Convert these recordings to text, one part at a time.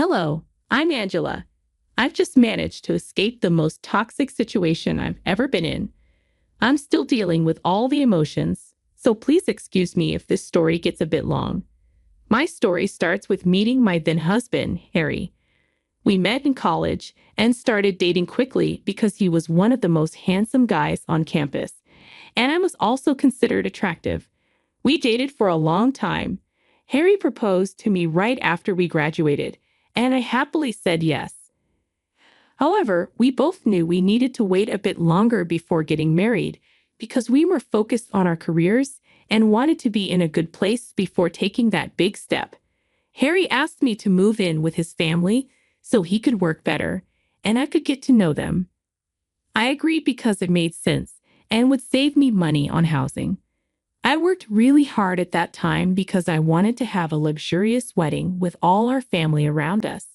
Hello, I'm Angela. I've just managed to escape the most toxic situation I've ever been in. I'm still dealing with all the emotions, so please excuse me if this story gets a bit long. My story starts with meeting my then husband, Harry. We met in college and started dating quickly because he was one of the most handsome guys on campus, and I was also considered attractive. We dated for a long time. Harry proposed to me right after we graduated, and I happily said yes. However, we both knew we needed to wait a bit longer before getting married because we were focused on our careers and wanted to be in a good place before taking that big step. Harry asked me to move in with his family so he could work better and I could get to know them. I agreed because it made sense and would save me money on housing. I worked really hard at that time because I wanted to have a luxurious wedding with all our family around us.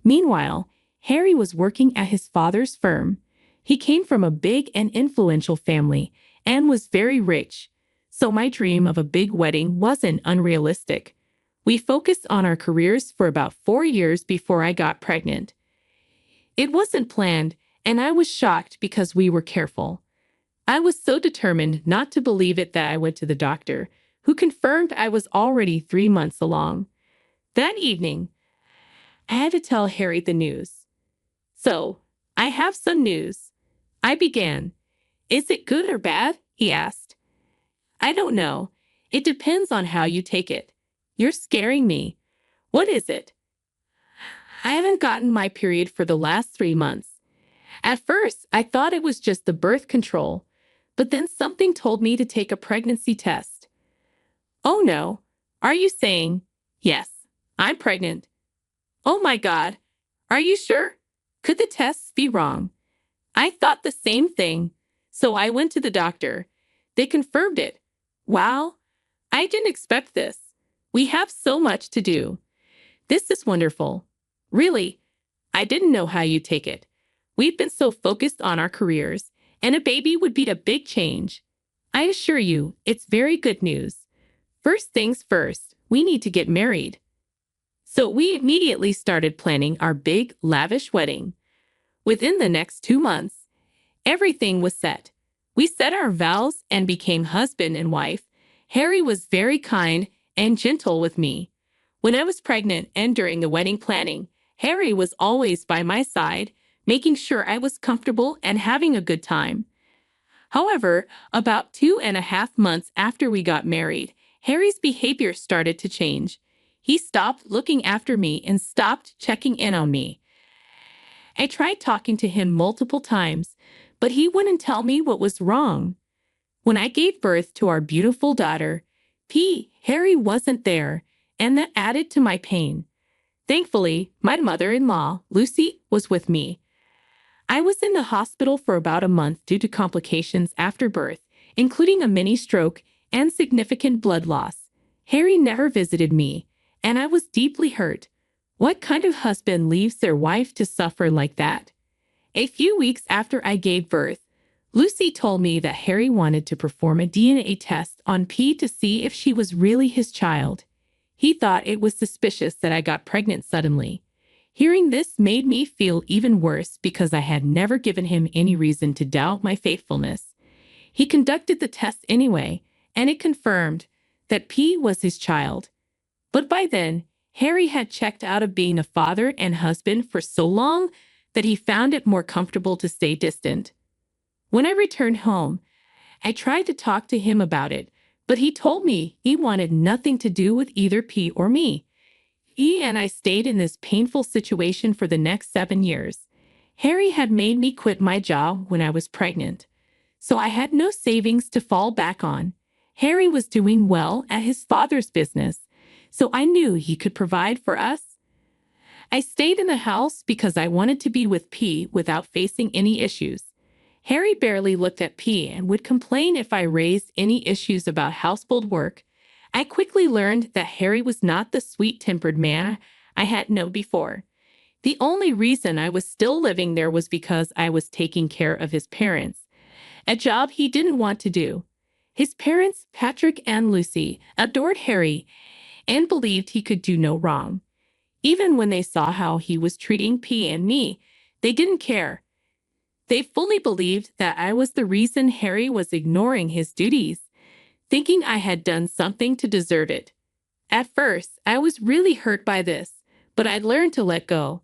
Meanwhile, Harry was working at his father's firm. He came from a big and influential family and was very rich, so my dream of a big wedding wasn't unrealistic. We focused on our careers for about 4 years before I got pregnant. It wasn't planned, and I was shocked because we were careful. I was so determined not to believe it that I went to the doctor, who confirmed I was already 3 months along. That evening, I had to tell Harry the news. So, I have some news. I began. Is it good or bad? He asked. I don't know. It depends on how you take it. You're scaring me. What is it? I haven't gotten my period for the last 3 months. At first, I thought it was just the birth control, but then something told me to take a pregnancy test. Oh no. Are you saying? Yes, I'm pregnant. Oh my God. Are you sure? Could the tests be wrong? I thought the same thing, so I went to the doctor. They confirmed it. Wow, I didn't expect this. We have so much to do. This is wonderful. Really, I didn't know how you'd take it. We've been so focused on our careers, and a baby would be a big change. I assure you, it's very good news. First things first, we need to get married. So we immediately started planning our big, lavish wedding. Within the next 2 months, everything was set. We said our vows and became husband and wife. Harry was very kind and gentle with me. When I was pregnant and during the wedding planning, Harry was always by my side, making sure I was comfortable and having a good time. However, about 2.5 months after we got married, Harry's behavior started to change. He stopped looking after me and stopped checking in on me. I tried talking to him multiple times, but he wouldn't tell me what was wrong. When I gave birth to our beautiful daughter, Harry wasn't there, and that added to my pain. Thankfully, my mother-in-law, Lucy, was with me. I was in the hospital for about a month due to complications after birth, including a mini stroke and significant blood loss. Harry never visited me, and I was deeply hurt. What kind of husband leaves their wife to suffer like that? A few weeks after I gave birth, Lucy told me that Harry wanted to perform a DNA test on P to see if she was really his child. He thought it was suspicious that I got pregnant suddenly. Hearing this made me feel even worse because I had never given him any reason to doubt my faithfulness. He conducted the test anyway, and it confirmed that P was his child. But by then, Harry had checked out of being a father and husband for so long that he found it more comfortable to stay distant. When I returned home, I tried to talk to him about it, but he told me he wanted nothing to do with either P or me. He and I stayed in this painful situation for the next 7 years. Harry had made me quit my job when I was pregnant, so I had no savings to fall back on. Harry was doing well at his father's business, so I knew he could provide for us. I stayed in the house because I wanted to be with P without facing any issues. Harry barely looked at P and would complain if I raised any issues about household work. I quickly learned that Harry was not the sweet-tempered man I had known before. The only reason I was still living there was because I was taking care of his parents, a job he didn't want to do. His parents, Patrick and Lucy, adored Harry and believed he could do no wrong. Even when they saw how he was treating P and me, they didn't care. They fully believed that I was the reason Harry was ignoring his duties, thinking I had done something to deserve it. At first, I was really hurt by this, but I learned to let go.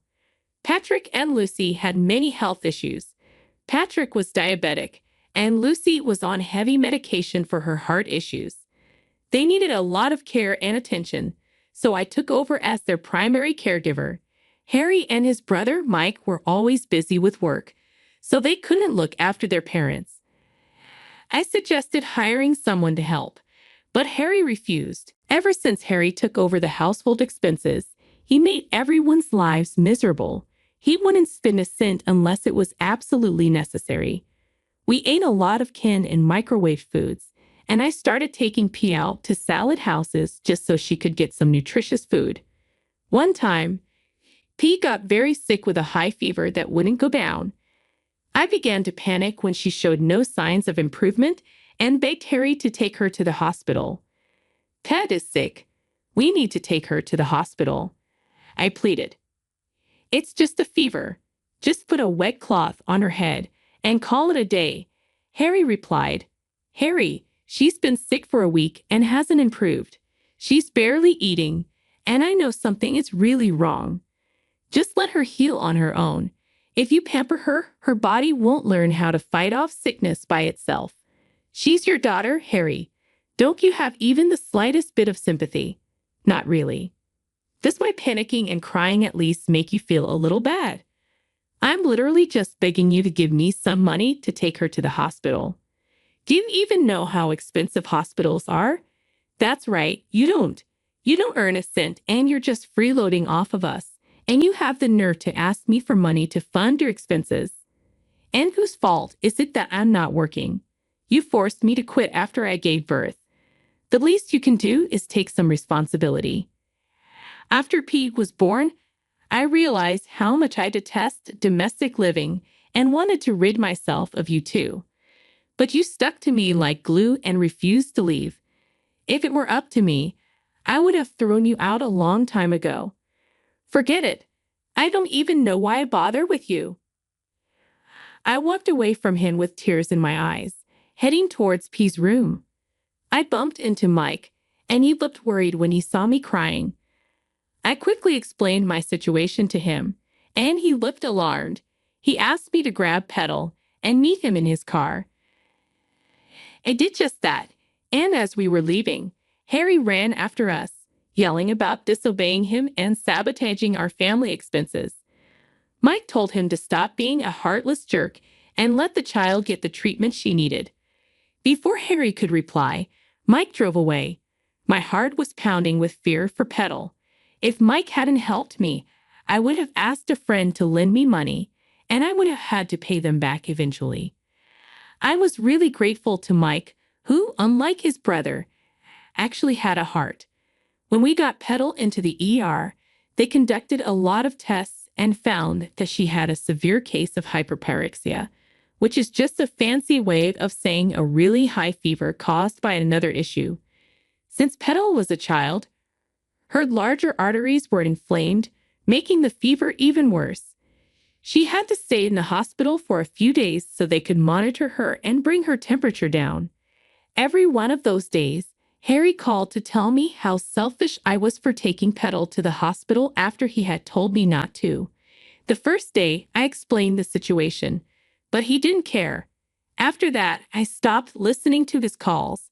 Patrick and Lucy had many health issues. Patrick was diabetic, and Lucy was on heavy medication for her heart issues. They needed a lot of care and attention, so I took over as their primary caregiver. Harry and his brother Mike were always busy with work, so they couldn't look after their parents. I suggested hiring someone to help, but Harry refused. Ever since Harry took over the household expenses, he made everyone's lives miserable. He wouldn't spend a cent unless it was absolutely necessary. We ate a lot of canned and microwave foods, and I started taking P out to salad houses just so she could get some nutritious food. One time, P got very sick with a high fever that wouldn't go down. I began to panic when she showed no signs of improvement and begged Harry to take her to the hospital. Pet is sick. We need to take her to the hospital, I pleaded. It's just a fever. Just put a wet cloth on her head and call it a day, Harry replied. Harry, she's been sick for a week and hasn't improved. She's barely eating, and I know something is really wrong. Just let her heal on her own. If you pamper her, her body won't learn how to fight off sickness by itself. She's your daughter, Harry. Don't you have even the slightest bit of sympathy? Not really. Does my panicking and crying at least make you feel a little bad? I'm literally just begging you to give me some money to take her to the hospital. Do you even know how expensive hospitals are? That's right, you don't. You don't earn a cent and you're just freeloading off of us. And you have the nerve to ask me for money to fund your expenses. And whose fault is it that I'm not working? You forced me to quit after I gave birth. The least you can do is take some responsibility. After P was born, I realized how much I detest domestic living and wanted to rid myself of you too. But you stuck to me like glue and refused to leave. If it were up to me, I would have thrown you out a long time ago. Forget it. I don't even know why I bother with you. I walked away from him with tears in my eyes, heading towards P's room. I bumped into Mike, and he looked worried when he saw me crying. I quickly explained my situation to him, and he looked alarmed. He asked me to grab Petal and meet him in his car. I did just that, and as we were leaving, Harry ran after us, yelling about disobeying him and sabotaging our family expenses. Mike told him to stop being a heartless jerk and let the child get the treatment she needed. Before Harry could reply, Mike drove away. My heart was pounding with fear for Petal. If Mike hadn't helped me, I would have asked a friend to lend me money, and I would have had to pay them back eventually. I was really grateful to Mike, who, unlike his brother, actually had a heart. When we got Petal into the ER, they conducted a lot of tests and found that she had a severe case of hyperpyrexia, which is just a fancy way of saying a really high fever caused by another issue. Since Petal was a child, her larger arteries were inflamed, making the fever even worse. She had to stay in the hospital for a few days so they could monitor her and bring her temperature down. Every one of those days, Harry called to tell me how selfish I was for taking Petal to the hospital after he had told me not to. The first day, I explained the situation, but he didn't care. After that, I stopped listening to his calls.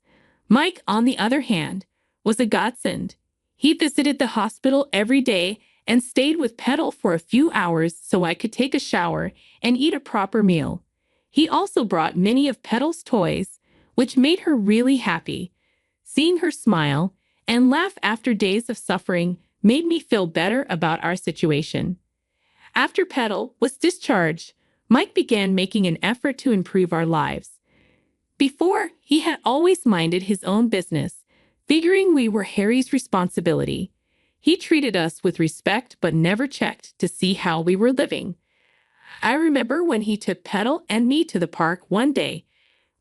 Mike, on the other hand, was a godsend. He visited the hospital every day and stayed with Petal for a few hours so I could take a shower and eat a proper meal. He also brought many of Petal's toys, which made her really happy. Seeing her smile and laugh after days of suffering made me feel better about our situation. After Petal was discharged, Mike began making an effort to improve our lives. Before, he had always minded his own business, figuring we were Harry's responsibility. He treated us with respect but never checked to see how we were living. I remember when he took Petal and me to the park one day.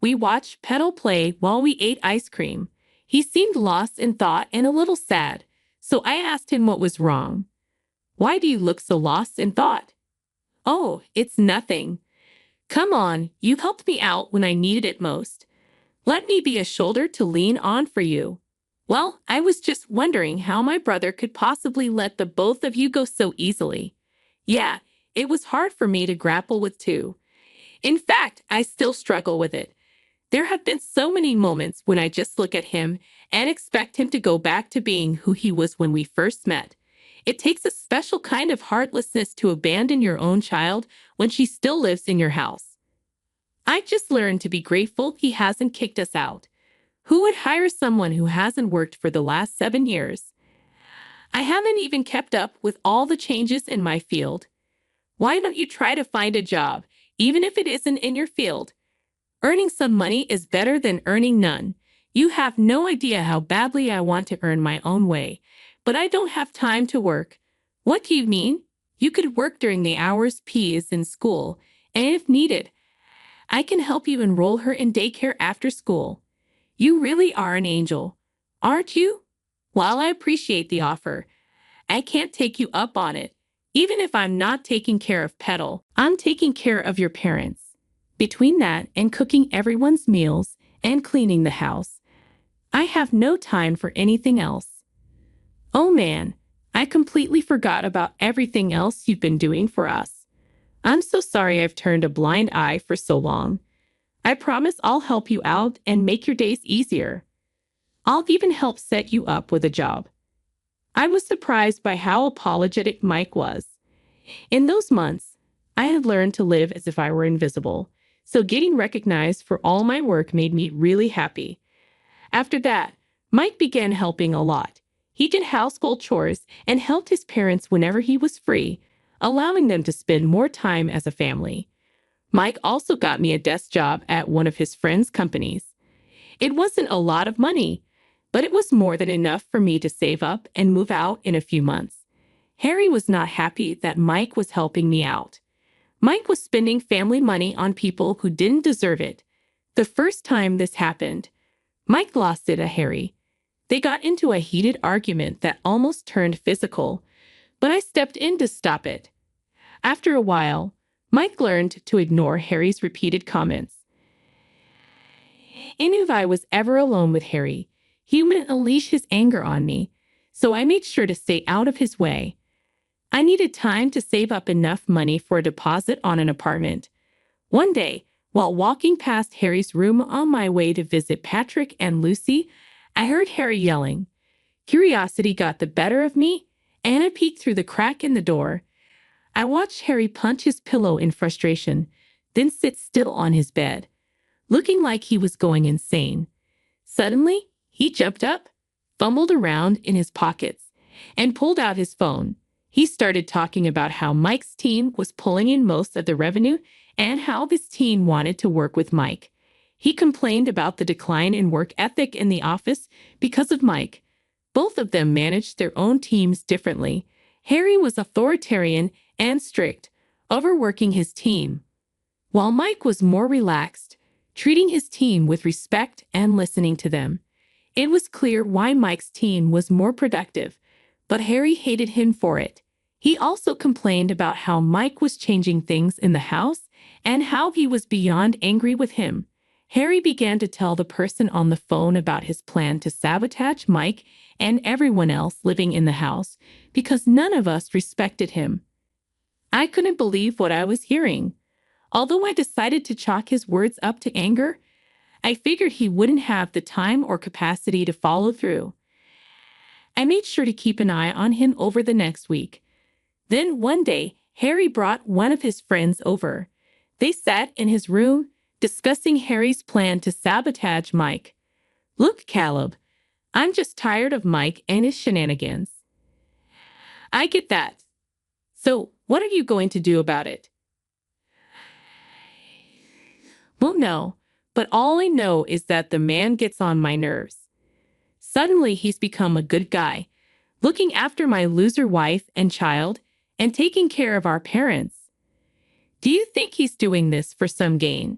We watched Petal play while we ate ice cream. He seemed lost in thought and a little sad, so I asked him what was wrong. Why do you look so lost in thought? Oh, it's nothing. Come on, you helped me out when I needed it most. Let me be a shoulder to lean on for you. Well, I was just wondering how my brother could possibly let the both of you go so easily. Yeah, it was hard for me to grapple with too. In fact, I still struggle with it. There have been so many moments when I just look at him and expect him to go back to being who he was when we first met. It takes a special kind of heartlessness to abandon your own child when she still lives in your house. I just learned to be grateful he hasn't kicked us out. Who would hire someone who hasn't worked for the last 7 years? I haven't even kept up with all the changes in my field. Why don't you try to find a job, even if it isn't in your field? Earning some money is better than earning none. You have no idea how badly I want to earn my own way, but I don't have time to work. What do you mean? You could work during the hours P is in school, and if needed, I can help you enroll her in daycare after school. You really are an angel, aren't you? While I appreciate the offer, I can't take you up on it. Even if I'm not taking care of Petal, I'm taking care of your parents. Between that and cooking everyone's meals and cleaning the house, I have no time for anything else. Oh man, I completely forgot about everything else you've been doing for us. I'm so sorry I've turned a blind eye for so long. I promise I'll help you out and make your days easier. I'll even help set you up with a job. I was surprised by how apologetic Mike was. In those months, I had learned to live as if I were invisible, so getting recognized for all my work made me really happy. After that, Mike began helping a lot. He did household chores and helped his parents whenever he was free, allowing them to spend more time as a family. Mike also got me a desk job at one of his friends' companies. It wasn't a lot of money, but it was more than enough for me to save up and move out in a few months. Harry was not happy that Mike was helping me out. Mike was spending family money on people who didn't deserve it. The first time this happened, Mike lost it to Harry. They got into a heated argument that almost turned physical, but I stepped in to stop it. After a while, Mike learned to ignore Harry's repeated comments. And if I was ever alone with Harry, he wouldn't unleash his anger on me, so I made sure to stay out of his way. I needed time to save up enough money for a deposit on an apartment. One day, while walking past Harry's room on my way to visit Patrick and Lucy, I heard Harry yelling. Curiosity got the better of me, and I peeked through the crack in the door. I watched Harry punch his pillow in frustration, then sit still on his bed, looking like he was going insane. Suddenly, he jumped up, fumbled around in his pockets, and pulled out his phone. He started talking about how Mike's team was pulling in most of the revenue and how this team wanted to work with Mike. He complained about the decline in work ethic in the office because of Mike. Both of them managed their own teams differently. Harry was authoritarian and strict, overworking his team, while Mike was more relaxed, treating his team with respect and listening to them. It was clear why Mike's team was more productive, but Harry hated him for it. He also complained about how Mike was changing things in the house and how he was beyond angry with him. Harry began to tell the person on the phone about his plan to sabotage Mike and everyone else living in the house because none of us respected him. I couldn't believe what I was hearing. Although I decided to chalk his words up to anger, I figured he wouldn't have the time or capacity to follow through. I made sure to keep an eye on him over the next week. Then one day, Harry brought one of his friends over. They sat in his room, discussing Harry's plan to sabotage Mike. Look, Caleb, I'm just tired of Mike and his shenanigans. I get that. So, what are you going to do about it? Well, no, but all I know is that the man gets on my nerves. Suddenly, he's become a good guy, looking after my loser wife and child, and taking care of our parents. Do you think he's doing this for some gain?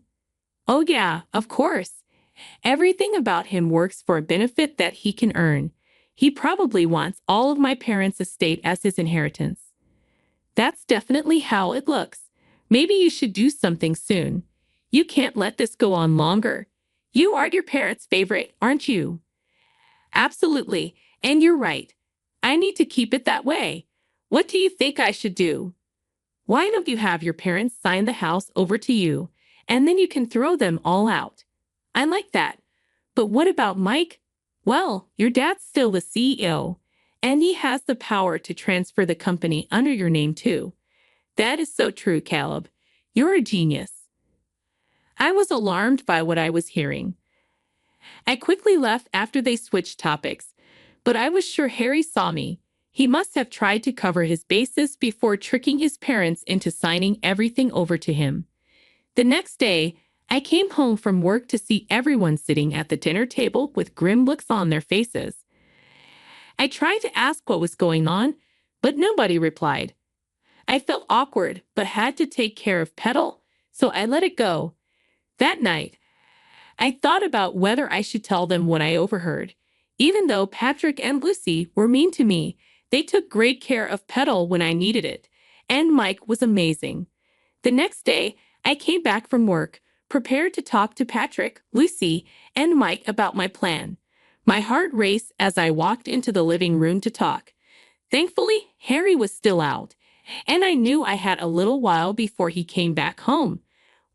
Oh yeah, of course. Everything about him works for a benefit that he can earn. He probably wants all of my parents' estate as his inheritance. That's definitely how it looks. Maybe you should do something soon. You can't let this go on longer. You are your parents' favorite, aren't you? Absolutely. And you're right. I need to keep it that way. What do you think I should do? Why don't you have your parents sign the house over to you, and then you can throw them all out? I like that. But what about Mike? Well, your dad's still the CEO, and he has the power to transfer the company under your name too. That is so true, Caleb. You're a genius. I was alarmed by what I was hearing. I quickly left after they switched topics, but I was sure Harry saw me. He must have tried to cover his bases before tricking his parents into signing everything over to him. The next day, I came home from work to see everyone sitting at the dinner table with grim looks on their faces. I tried to ask what was going on, but nobody replied. I felt awkward, but had to take care of Petal, so I let it go. That night, I thought about whether I should tell them what I overheard. Even though Patrick and Lucy were mean to me, they took great care of Petal when I needed it, and Mike was amazing. The next day, I came back from work, prepared to talk to Patrick, Lucy, and Mike about my plan. My heart raced as I walked into the living room to talk. Thankfully, Harry was still out, and I knew I had a little while before he came back home.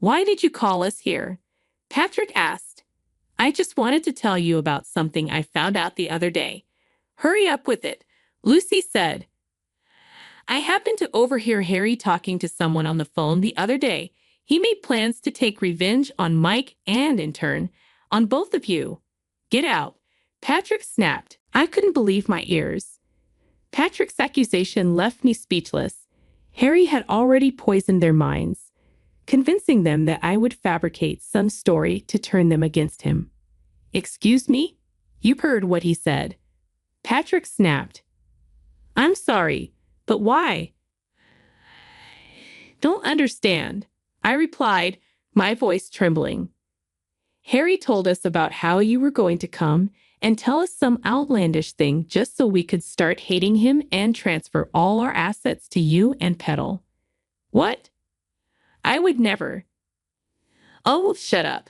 "Why did you call us here?" Patrick asked. "I just wanted to tell you about something I found out the other day." "Hurry up with it," Lucy said. "I happened to overhear Harry talking to someone on the phone the other day. He made plans to take revenge on Mike and, in turn, on both of you." "Get out," Patrick snapped. I couldn't believe my ears. Patrick's accusation left me speechless. Harry had already poisoned their minds, convincing them that I would fabricate some story to turn them against him. "Excuse me? You heard what he said." Patrick snapped. "I'm sorry, but why?" "Don't understand," I replied, my voice trembling. "Harry told us about how you were going to come and tell us some outlandish thing just so we could start hating him and transfer all our assets to you and Petal." "What? I would never." "Oh, shut up.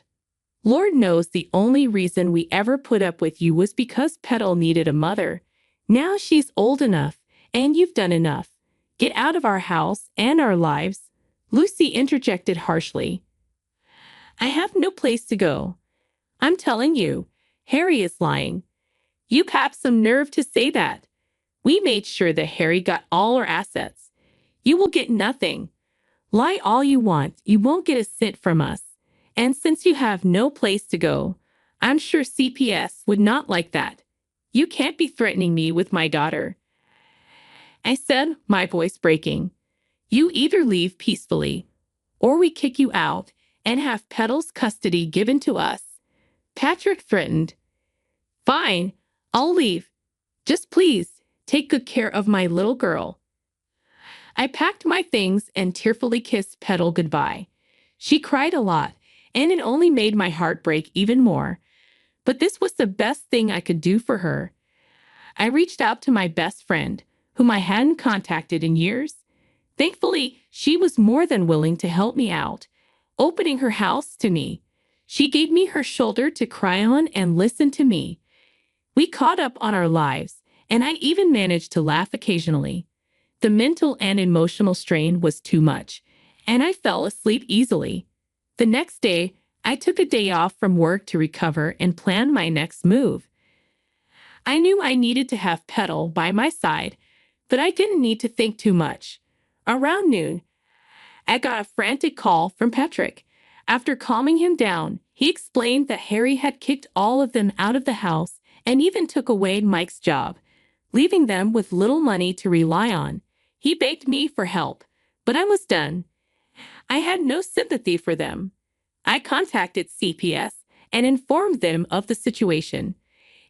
Lord knows the only reason we ever put up with you was because Petal needed a mother. Now she's old enough, and you've done enough. Get out of our house and our lives," Lucy interjected harshly. "I have no place to go. I'm telling you, Harry is lying." "You have some nerve to say that. We made sure that Harry got all our assets. You will get nothing. Lie all you want, you won't get a cent from us. And since you have no place to go, I'm sure CPS would not like that. You can't be threatening me with my daughter," I said, my voice breaking. "You either leave peacefully, or we kick you out and have Petal's custody given to us," Patrick threatened. "Fine, I'll leave. Just please, take good care of my little girl." I packed my things and tearfully kissed Petal goodbye. She cried a lot, and it only made my heart break even more. But this was the best thing I could do for her. I reached out to my best friend, whom I hadn't contacted in years. Thankfully, she was more than willing to help me out, opening her house to me. She gave me her shoulder to cry on and listen to me. We caught up on our lives, and I even managed to laugh occasionally. The mental and emotional strain was too much, and I fell asleep easily. The next day, I took a day off from work to recover and plan my next move. I knew I needed to have Petal by my side, but I didn't need to think too much. Around noon, I got a frantic call from Patrick. After calming him down, he explained that Harry had kicked all of them out of the house and even took away Mike's job, leaving them with little money to rely on. He begged me for help, but I was done. I had no sympathy for them. I contacted CPS and informed them of the situation.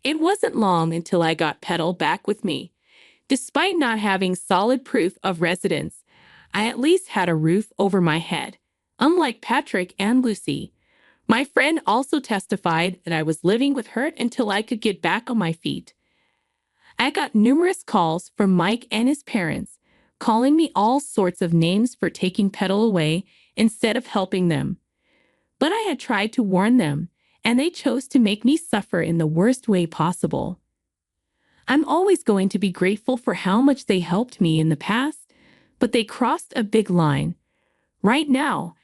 It wasn't long until I got Petal back with me. Despite not having solid proof of residence, I at least had a roof over my head, unlike Patrick and Lucy. My friend also testified that I was living with her until I could get back on my feet. I got numerous calls from Mike and his parents, calling me all sorts of names for taking Petal away instead of helping them. But I had tried to warn them, and they chose to make me suffer in the worst way possible. I'm always going to be grateful for how much they helped me in the past, but they crossed a big line. Right now,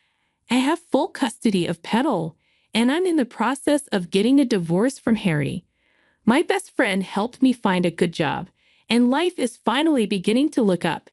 I have full custody of Petal, and I'm in the process of getting a divorce from Harry. My best friend helped me find a good job, and life is finally beginning to look up.